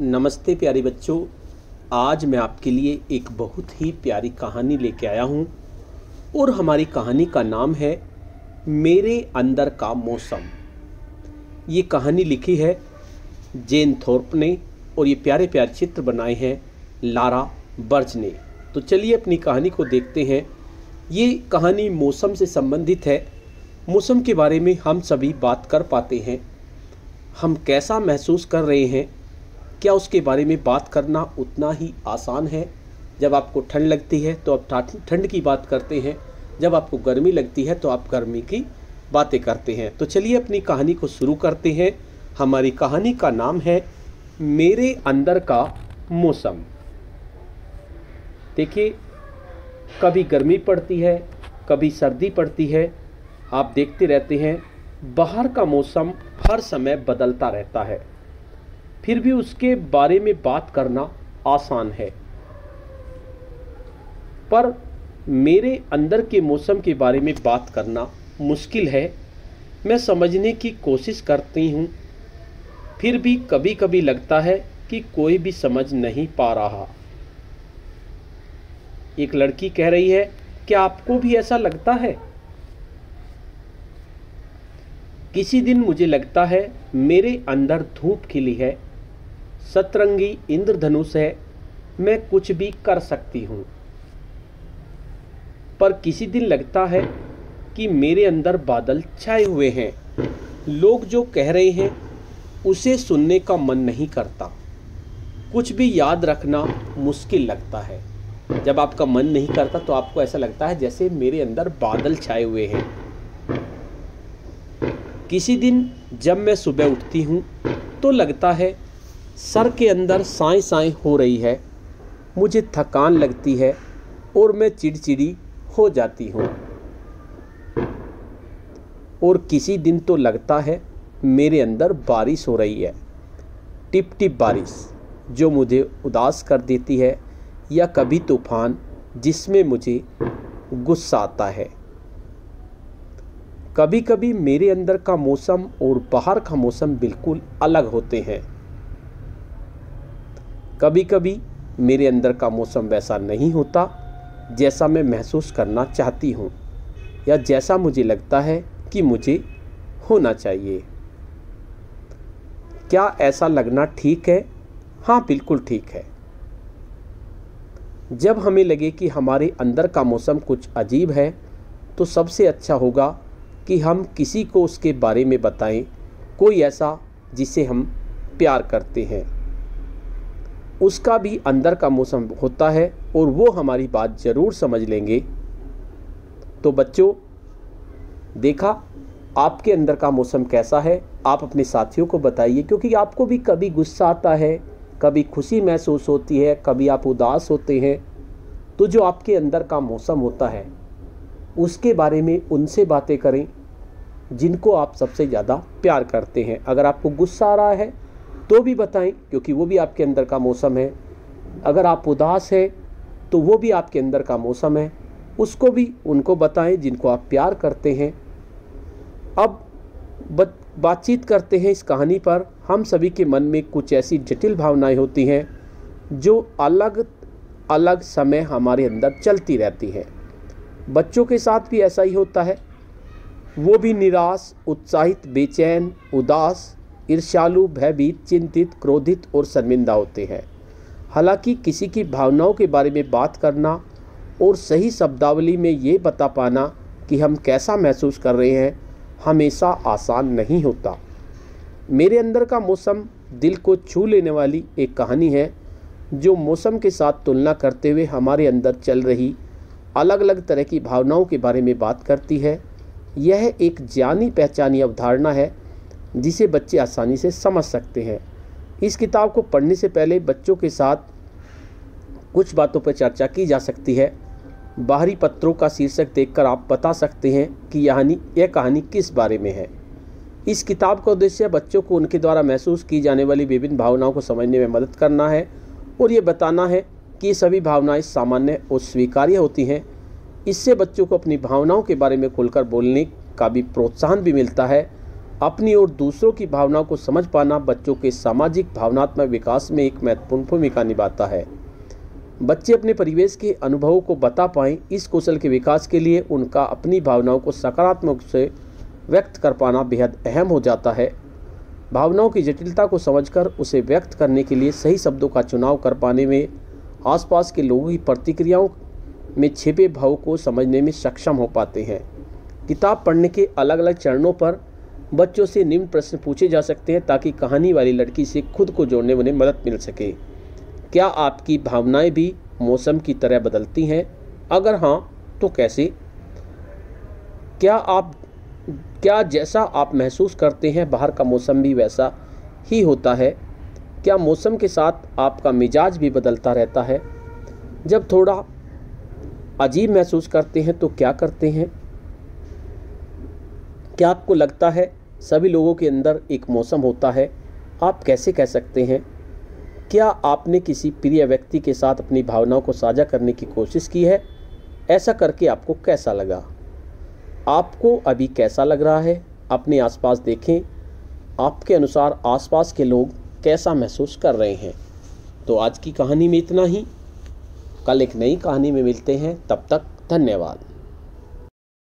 नमस्ते प्यारे बच्चों। आज मैं आपके लिए एक बहुत ही प्यारी कहानी लेके आया हूँ और हमारी कहानी का नाम है मेरे अंदर का मौसम। ये कहानी लिखी है जेन थॉर्प ने और ये प्यारे प्यारे चित्र बनाए हैं लारा बर्ज ने। तो चलिए अपनी कहानी को देखते हैं। ये कहानी मौसम से संबंधित है। मौसम के बारे में हम सभी बात कर पाते हैं। हम कैसा महसूस कर रहे हैं, क्या उसके बारे में बात करना उतना ही आसान है। जब आपको ठंड लगती है तो आप ठंड की बात करते हैं, जब आपको गर्मी लगती है तो आप गर्मी की बातें करते हैं। तो चलिए अपनी कहानी को शुरू करते हैं। हमारी कहानी का नाम है मेरे अंदर का मौसम। देखिए, कभी गर्मी पड़ती है, कभी सर्दी पड़ती है। आप देखते रहते हैं बाहर का मौसम हर समय बदलता रहता है, फिर भी उसके बारे में बात करना आसान है। पर मेरे अंदर के मौसम के बारे में बात करना मुश्किल है। मैं समझने की कोशिश करती हूँ, फिर भी कभी कभी लगता है कि कोई भी समझ नहीं पा रहा। एक लड़की कह रही है, क्या आपको भी ऐसा लगता है? किसी दिन मुझे लगता है मेरे अंदर धूप खिली है, सतरंगी इंद्रधनुष है, मैं कुछ भी कर सकती हूँ। पर किसी दिन लगता है कि मेरे अंदर बादल छाए हुए हैं। लोग जो कह रहे हैं उसे सुनने का मन नहीं करता। कुछ भी याद रखना मुश्किल लगता है। जब आपका मन नहीं करता तो आपको ऐसा लगता है जैसे मेरे अंदर बादल छाए हुए हैं। किसी दिन जब मैं सुबह उठती हूँ तो लगता है सर के अंदर साएं साएं हो रही है, मुझे थकान लगती है और मैं चिड़चिड़ी हो जाती हूँ। और किसी दिन तो लगता है मेरे अंदर बारिश हो रही है, टिप टिप बारिश जो मुझे उदास कर देती है, या कभी तूफान जिसमें मुझे गुस्सा आता है। कभी कभी मेरे अंदर का मौसम और बाहर का मौसम बिल्कुल अलग होते हैं। कभी कभी मेरे अंदर का मौसम वैसा नहीं होता जैसा मैं महसूस करना चाहती हूँ, या जैसा मुझे लगता है कि मुझे होना चाहिए। क्या ऐसा लगना ठीक है? हाँ, बिल्कुल ठीक है। जब हमें लगे कि हमारे अंदर का मौसम कुछ अजीब है तो सबसे अच्छा होगा कि हम किसी को उसके बारे में बताएं, कोई ऐसा जिसे हम प्यार करते हैं। उसका भी अंदर का मौसम होता है और वो हमारी बात ज़रूर समझ लेंगे। तो बच्चों, देखा आपके अंदर का मौसम कैसा है? आप अपने साथियों को बताइए, क्योंकि आपको भी कभी गुस्सा आता है, कभी खुशी महसूस होती है, कभी आप उदास होते हैं। तो जो आपके अंदर का मौसम होता है उसके बारे में उनसे बातें करें जिनको आप सबसे ज़्यादा प्यार करते हैं। अगर आपको गुस्सा आ रहा है तो भी बताएं, क्योंकि वो भी आपके अंदर का मौसम है। अगर आप उदास हैं तो वो भी आपके अंदर का मौसम है, उसको भी उनको बताएं जिनको आप प्यार करते हैं। अब बातचीत करते हैं इस कहानी पर। हम सभी के मन में कुछ ऐसी जटिल भावनाएं होती हैं जो अलग अलग समय हमारे अंदर चलती रहती हैं। बच्चों के साथ भी ऐसा ही होता है। वो भी निराश, उत्साहित, बेचैन, उदास, ईर्ष्यालु, भयभीत, चिंतित, क्रोधित और शर्मिंदा होते हैं। हालांकि किसी की भावनाओं के बारे में बात करना और सही शब्दावली में ये बता पाना कि हम कैसा महसूस कर रहे हैं हमेशा आसान नहीं होता। मेरे अंदर का मौसम दिल को छू लेने वाली एक कहानी है जो मौसम के साथ तुलना करते हुए हमारे अंदर चल रही अलग अलग तरह की भावनाओं के बारे में बात करती है। यह एक जानी पहचानी अवधारणा है जिसे बच्चे आसानी से समझ सकते हैं। इस किताब को पढ़ने से पहले बच्चों के साथ कुछ बातों पर चर्चा की जा सकती है। बाहरी पत्रों का शीर्षक देखकर आप बता सकते हैं कि यह कहानी किस बारे में है। इस किताब का उद्देश्य बच्चों को उनके द्वारा महसूस की जाने वाली विभिन्न भावनाओं को समझने में मदद करना है और ये बताना है कि ये सभी भावनाएं सामान्य और स्वीकार्य होती हैं। इससे बच्चों को अपनी भावनाओं के बारे में खुलकर बोलने का भी प्रोत्साहन भी मिलता है अपनी और दूसरों की भावनाओं को समझ पाना बच्चों के सामाजिक भावनात्मक विकास में एक महत्वपूर्ण भूमिका निभाता है। बच्चे अपने परिवेश के अनुभवों को बता पाएं, इस कौशल के विकास के लिए उनका अपनी भावनाओं को सकारात्मक रूप से व्यक्त कर पाना बेहद अहम हो जाता है। भावनाओं की जटिलता को समझकर उसे व्यक्त करने के लिए सही शब्दों का चुनाव कर पाने में, आसपास के लोगों की प्रतिक्रियाओं में छिपे भाव को समझने में सक्षम हो पाते हैं। किताब पढ़ने के अलग अलग चरणों पर बच्चों से निम्न प्रश्न पूछे जा सकते हैं ताकि कहानी वाली लड़की से खुद को जोड़ने में उन्हें मदद मिल सके। क्या आपकी भावनाएं भी मौसम की तरह बदलती हैं? अगर हाँ, तो कैसे? क्या जैसा आप महसूस करते हैं बाहर का मौसम भी वैसा ही होता है? क्या मौसम के साथ आपका मिजाज भी बदलता रहता है? जब थोड़ा अजीब महसूस करते हैं तो क्या करते हैं? क्या आपको लगता है सभी लोगों के अंदर एक मौसम होता है? आप कैसे कह सकते हैं? क्या आपने किसी प्रिय व्यक्ति के साथ अपनी भावनाओं को साझा करने की कोशिश की है? ऐसा करके आपको कैसा लगा? आपको अभी कैसा लग रहा है? अपने आसपास देखें, आपके अनुसार आसपास के लोग कैसा महसूस कर रहे हैं। तो आज की कहानी में इतना ही। कल एक नई कहानी में मिलते हैं, तब तक धन्यवाद।